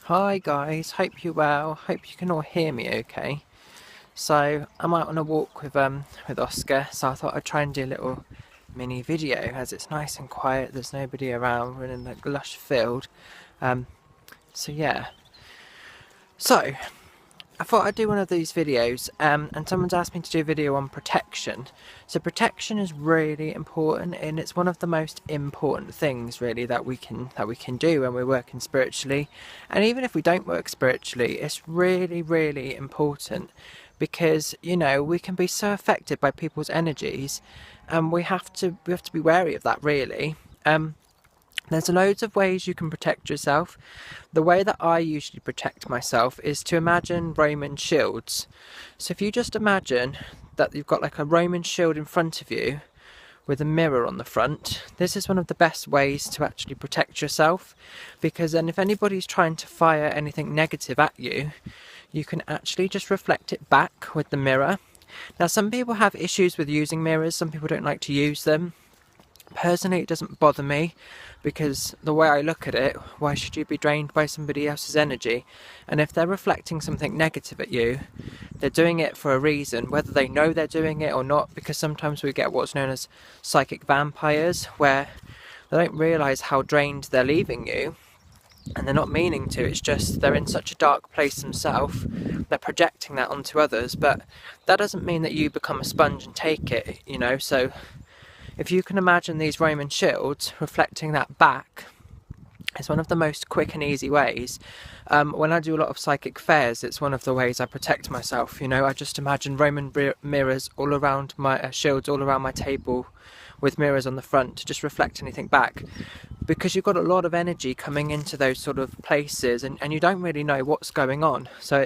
Hi guys, hope you're well. Hope you can all hear me okay. So I'm out on a walk with Oscar, so I thought I'd try and do a little mini video as it's nice and quiet, there's nobody around, we're in a lush field. Um, so yeah. So I thought I'd do one of these videos, and someone's asked me to do a video on protection. So protection is really important, and it's one of the most important things really that we can do when we're working spiritually. And even if we don't work spiritually, it's really important, because we can be so affected by people's energies, and we have to be wary of that really. There's loads of ways you can protect yourself. The way that I usually protect myself is to imagine Roman shields. So if you just imagine that you've got like a Roman shield in front of you with a mirror on the front, this is one of the best ways to actually protect yourself, because then if anybody's trying to fire anything negative at you, you can actually just reflect it back with the mirror. Now some people have issues with using mirrors, some people don't like to use them. Personally, it doesn't bother me, because the way I look at it, why should you be drained by somebody else's energy? And if they're reflecting something negative at you, they're doing it for a reason, whether they know they're doing it or not, because sometimes we get what's known as psychic vampires, where they don't realise how drained they're leaving you, and they're not meaning to, it's just they're in such a dark place themselves, they're projecting that onto others, but that doesn't mean that you become a sponge and take it, so if you can imagine these Roman shields reflecting that back, it's one of the most quick and easy ways. When I do a lot of psychic fairs, it's one of the ways I protect myself. I just imagine Roman mirrors all around my shields, all around my table, with mirrors on the front to just reflect anything back. Because you've got a lot of energy coming into those sort of places, and you don't really know what's going on. So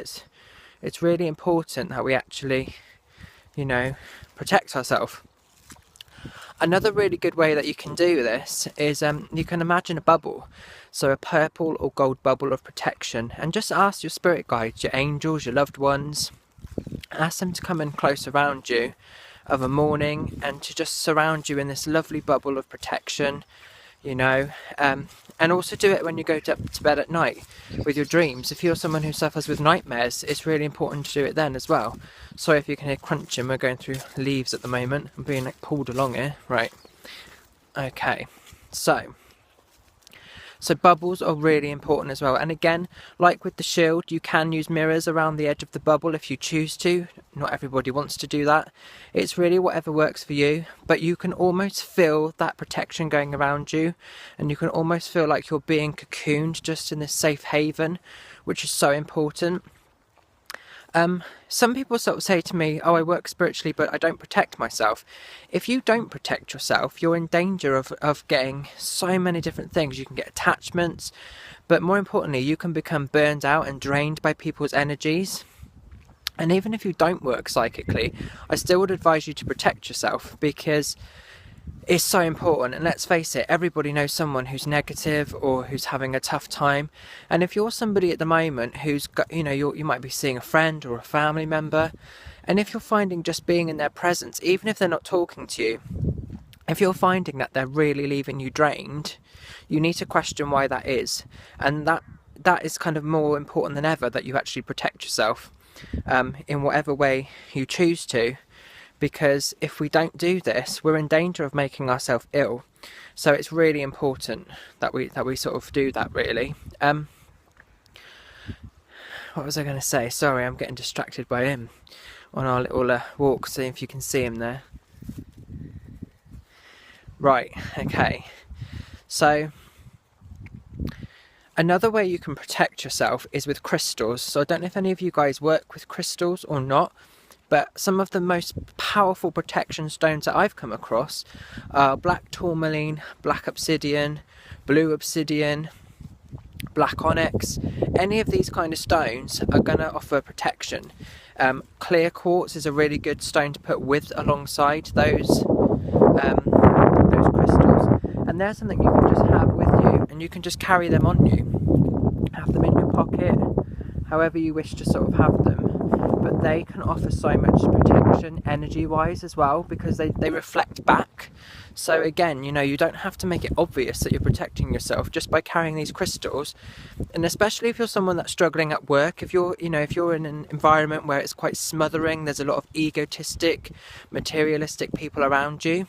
it's really important that we actually, protect ourselves. Another really good way that you can do this is you can imagine a bubble, so a purple or gold bubble of protection, and just ask your spirit guides, your angels, your loved ones, ask them to come in close around you of a morning and to just surround you in this lovely bubble of protection, and also do it when you go to bed at night with your dreams. If you're someone who suffers with nightmares, it's really important to do it then as well. Sorry if you can hear crunching, we're going through leaves at the moment. I'm being pulled along here. Right. Okay. So bubbles are really important as well. And again, like with the shield, you can use mirrors around the edge of the bubble if you choose to. Not everybody wants to do that. It's really whatever works for you. But you can almost feel that protection going around you. And you can almost feel like you're being cocooned just in this safe haven, which is so important. Some people sort of say to me, oh, I work spiritually, but I don't protect myself. If you don't protect yourself, you're in danger of getting so many different things. You can get attachments, but more importantly, you can become burned out and drained by people's energies. And even if you don't work psychically, I still would advise you to protect yourself, because it's so important. And let's face it, everybody knows someone who's negative or who's having a tough time. And if you're somebody at the moment who's got, you might be seeing a friend or a family member, and if you're finding just being in their presence, even if they're not talking to you, if you're finding that they're really leaving you drained, you need to question why that is. And that is kind of more important than ever, that you actually protect yourself in whatever way you choose to. Because if we don't do this, we're in danger of making ourselves ill. So it's really important that we sort of do that really. What was I going to say? Sorry, I'm getting distracted by him on our little walk. See if you can see him there. Right, okay. So another way you can protect yourself is with crystals. So I don't know if any of you guys work with crystals or not, but some of the most powerful protection stones that I've come across are black tourmaline, black obsidian, blue obsidian, black onyx. Any of these kind of stones are going to offer protection. Clear quartz is a really good stone to put alongside those crystals, and they're something you can just have with you, and you can just carry them on you, have them in your pocket, however you wish to sort of have them. but they can offer so much protection energy wise as well, because they reflect back. So again, you know, you don't have to make it obvious that you're protecting yourself just by carrying these crystals. And especially if you're someone that's struggling at work, if you're in an environment where it's quite smothering, there's a lot of egotistic, materialistic people around you.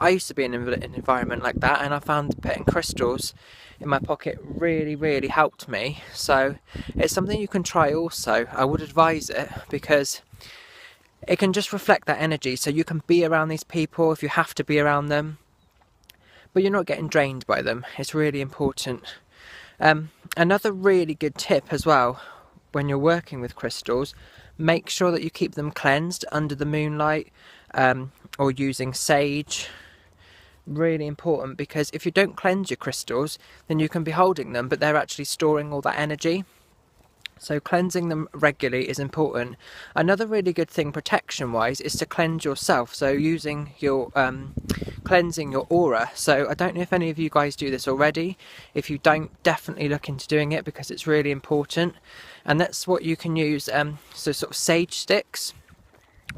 I used to be in an environment like that, and I found putting crystals in my pocket really, really helped me. So it's something you can try also. I would advise it, because it can just reflect that energy, so you can be around these people if you have to be around them, but you're not getting drained by them. It's really important. Another really good tip as well, when you're working with crystals, make sure that you keep them cleansed under the moonlight, or using sage. Really important, because if you don't cleanse your crystals, then you can be holding them, but they're actually storing all that energy. So cleansing them regularly is important. Another really good thing protection wise is to cleanse yourself, so using your cleansing your aura. So I don't know if any of you guys do this already. If you don't, definitely look into doing it, because it's really important. And that's what you can use, so sort of sage sticks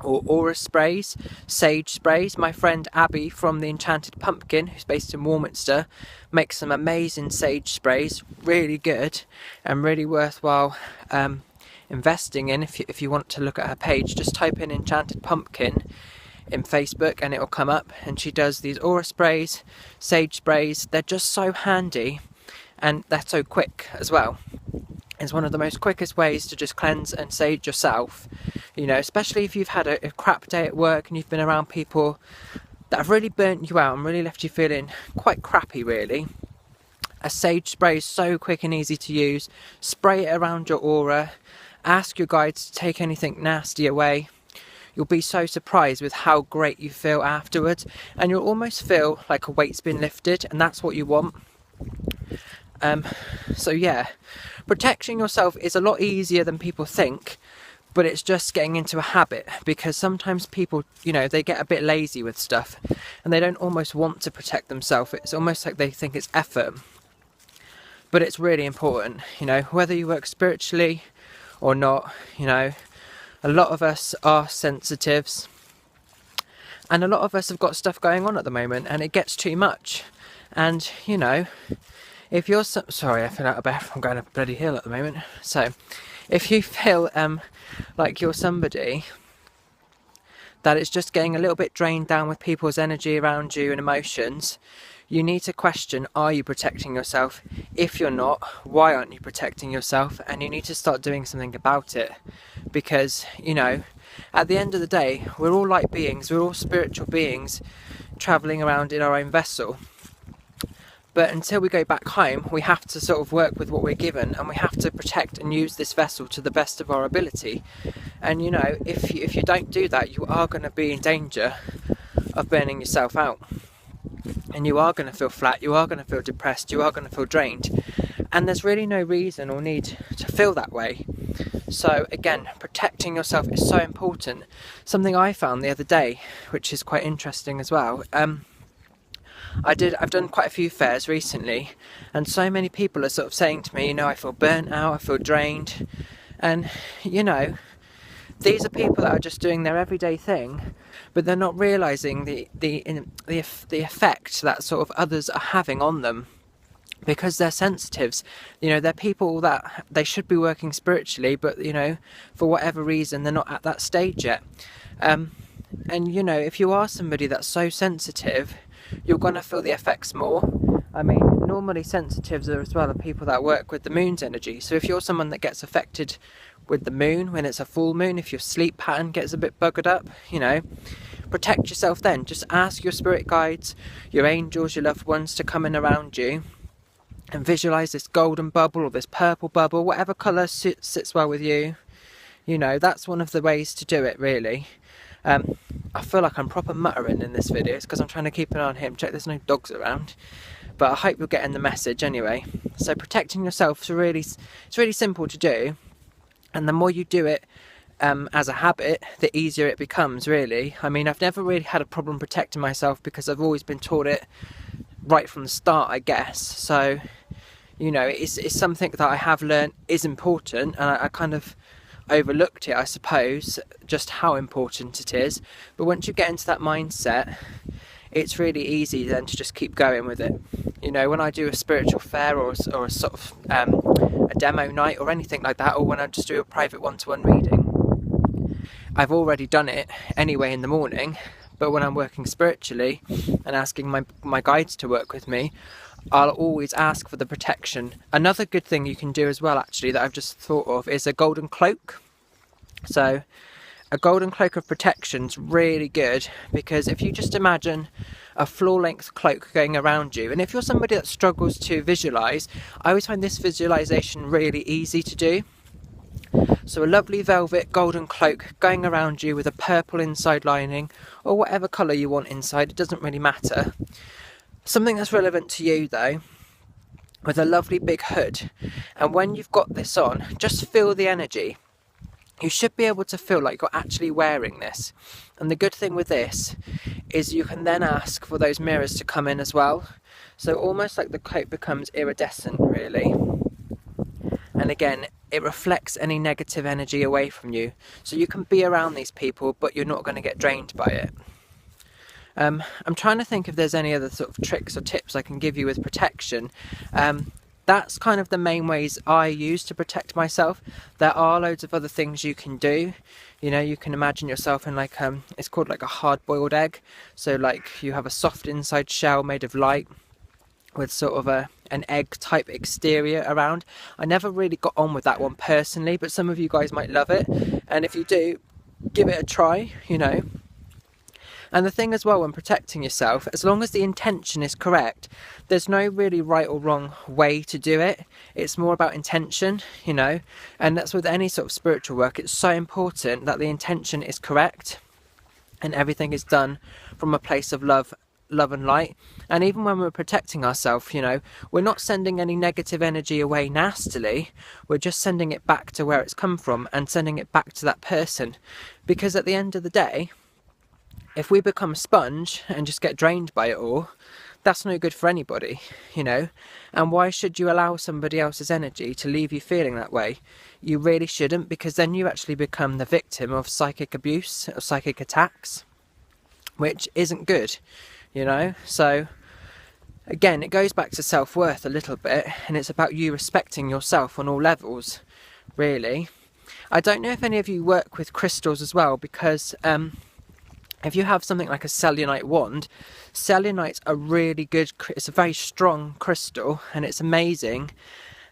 or aura sprays, sage sprays. My friend Abby from the Enchanted Pumpkin, who's based in Warminster, makes some amazing sage sprays, really good and really worthwhile investing in. If you want to look at her page, just type in Enchanted Pumpkin in Facebook and it will come up, and she does these aura sprays, sage sprays. They're just so handy, and they're so quick as well. It's one of the most quickest ways to just cleanse and sage yourself, you know, especially if you've had a crap day at work and you've been around people that have really burnt you out and really left you feeling quite crappy really. A sage spray is so quick and easy to use. Spray it around your aura, ask your guides to take anything nasty away. You'll be so surprised with how great you feel afterwards, and you'll almost feel like a weight's been lifted, and that's what you want. So yeah, protecting yourself is a lot easier than people think, but it's just getting into a habit, because sometimes people, you know, they get a bit lazy with stuff and they don't almost want to protect themselves. It's almost like they think it's effort, but it's really important, you know, whether you work spiritually or not. You know, a lot of us are sensitives, and a lot of us have got stuff going on at the moment, and it gets too much. And you know, if you're sorry, I feel out of breath. I'm going up a bloody hill at the moment. So, if you feel like you're somebody that is just getting a little bit drained down with people's energy around you and emotions, you need to question: are you protecting yourself? If you're not, why aren't you protecting yourself? And you need to start doing something about it, because you know, at the end of the day, we're all light beings. We're all spiritual beings traveling around in our own vessel. But until we go back home, we have to sort of work with what we're given, and we have to protect and use this vessel to the best of our ability. And you know, if you don't do that, you are going to be in danger of burning yourself out, and you are going to feel flat, you are going to feel depressed, you are going to feel drained, and there's really no reason or need to feel that way. So again, protecting yourself is so important. Something I found the other day, which is quite interesting as well, I've done quite a few fairs recently, and so many people are sort of saying to me, you know, I feel burnt out, I feel drained. And you know, these are people that are just doing their everyday thing, but they're not realising the effect that sort of others are having on them, because they're sensitives. You know, they're people that they should be working spiritually, but you know, for whatever reason, they're not at that stage yet. And you know, if you are somebody that's so sensitive, you're going to feel the effects more. I mean, normally sensitives are as well are people that work with the moon's energy. So if you're someone that gets affected with the moon when it's a full moon, if your sleep pattern gets a bit buggered up, you know, protect yourself then. Just ask your spirit guides, your angels, your loved ones to come in around you and visualize this golden bubble or this purple bubble, whatever colour sits well with you. You know, that's one of the ways to do it, really. I feel like I'm proper muttering in this video. It's because I'm trying to keep an eye on him, check there's no dogs around. But I hope you're getting the message anyway. So protecting yourself is it's really simple to do, and the more you do it as a habit, the easier it becomes, really. I mean, I've never really had a problem protecting myself because I've always been taught it right from the start, I guess. So, you know, it's something that I have learned is important, and I overlooked it, I suppose, just how important it is. But once you get into that mindset, it's really easy then to just keep going with it. You know, when I do a spiritual fair or a sort of a demo night or anything like that, or when I just do a private one-to-one reading, I've already done it anyway in the morning. But when I'm working spiritually and asking my guides to work with me, I'll always ask for the protection. Another good thing you can do as well, actually, that I've just thought of, is a golden cloak. So a golden cloak of protection's really good, because if you just imagine a floor-length cloak going around you, and if you're somebody that struggles to visualise, I always find this visualisation really easy to do. So a lovely velvet golden cloak going around you with a purple inside lining, or whatever colour you want inside, it doesn't really matter. Something that's relevant to you though, with a lovely big hood. And when you've got this on, just feel the energy. You should be able to feel like you're actually wearing this. And the good thing with this is you can then ask for those mirrors to come in as well. So almost like the cloak becomes iridescent, really. And again, it reflects any negative energy away from you. So you can be around these people, but you're not going to get drained by it. I'm trying to think if there's any other sort of tricks or tips I can give you with protection. That's kind of the main ways I use to protect myself. There are loads of other things you can do. You know, you can imagine yourself in like, it's called like a hard-boiled egg. So like you have a soft inside shell made of light with sort of an egg type exterior around. I never really got on with that one personally, but some of you guys might love it. And if you do, give it a try, you know. And the thing as well, when protecting yourself, as long as the intention is correct, there's no really right or wrong way to do it. It's more about intention, you know, and that's with any sort of spiritual work. It's so important that the intention is correct and everything is done from a place of love and light. And even when we're protecting ourselves, you know, we're not sending any negative energy away nastily. We're just sending it back to where it's come from and sending it back to that person. Because at the end of the day, if we become a sponge and just get drained by it all, that's no good for anybody, you know. And why should you allow somebody else's energy to leave you feeling that way? You really shouldn't, because then you actually become the victim of psychic abuse or psychic attacks, which isn't good, you know. So again, it goes back to self-worth a little bit, and it's about you respecting yourself on all levels, really. I don't know if any of you work with crystals as well, because if you have something like a selenite wand, selenites are really good. It's a very strong crystal, and it's amazing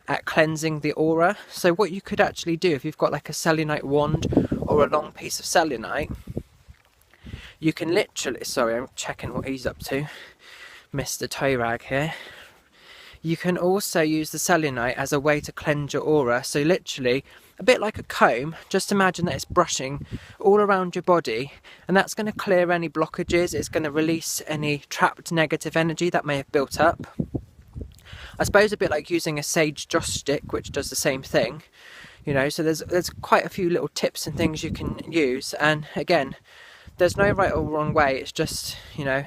at cleansing the aura. So what you could actually do, if you've got like a selenite wand or a long piece of selenite, you can literally, sorry, I'm checking what he's up to, Mr. Toe Rag here. You can also use the selenite as a way to cleanse your aura. So literally, a bit like a comb, just imagine that it's brushing all around your body, and that's going to clear any blockages. It's going to release any trapped negative energy that may have built up. I suppose a bit like using a sage joss stick, which does the same thing, you know. So there's quite a few little tips and things you can use, and again, there's no right or wrong way. It's just, you know,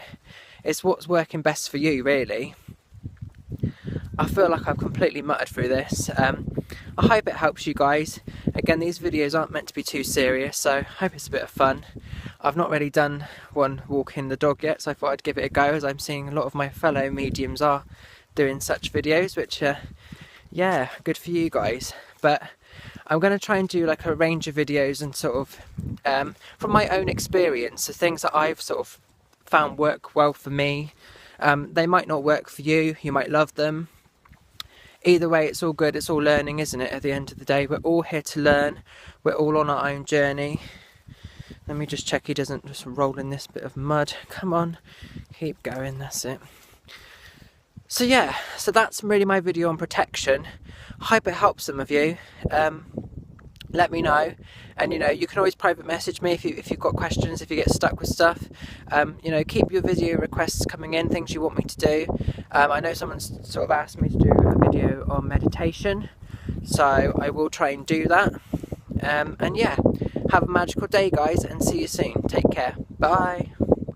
it's what's working best for you, really. I feel like I've completely muttered through this. I hope it helps you guys. Again, these videos aren't meant to be too serious, so I hope it's a bit of fun. I've not really done one walking the dog yet, so I thought I'd give it a go, as I'm seeing a lot of my fellow mediums are doing such videos, which, yeah, good for you guys. But I'm going to try and do like a range of videos and sort of, from my own experience, the things that I've sort of found work well for me. They might not work for you, you might love them. Either way, it's all good, it's all learning, isn't it? At the end of the day, we're all here to learn, we're all on our own journey. Let me just check he doesn't just roll in this bit of mud. Come on, keep going, that's it. So yeah, so that's really my video on protection. Hope it helps some of you. Let me know, and you know, you can always private message me if you've got questions, if you get stuck with stuff. You know, keep your video requests coming in, things you want me to do. I know someone's sort of asked me to do a video on meditation, so I will try and do that. And yeah, have a magical day guys, and see you soon. Take care, bye.